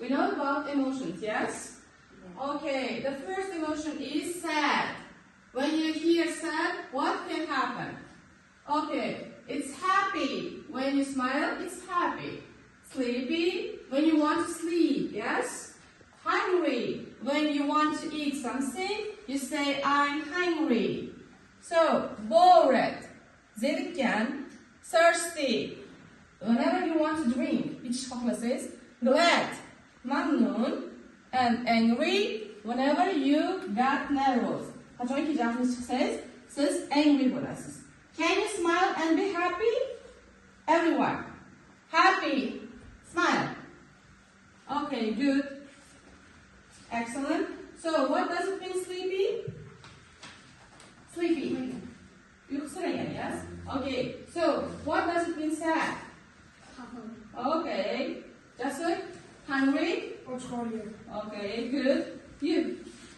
We know about emotions, yes? Okay, the first emotion is sad. When you hear sad, what can happen? Okay, it's happy. When you smile, it's happy. Sleepy, when you want to sleep, yes? Hungry, when you want to eat something, you say, I'm hungry. So, bored, zerikkan, thirsty, whenever you want to drink, ichish xohlasangiz, glad, mamnun, and angry, whenever you got nervous. Qachonki jahlingiz chiqsangiz, siz angry bo'lasiz. Can you smile and be happy? Everyone. Happy. Smile. Okay, good. Excellent. So, what does it mean sleepy? Sleepy. Uyqusiragan, yes? Okay. So, what does it mean sad? Okay. Just like hungry? Or tired. Okay, good. You.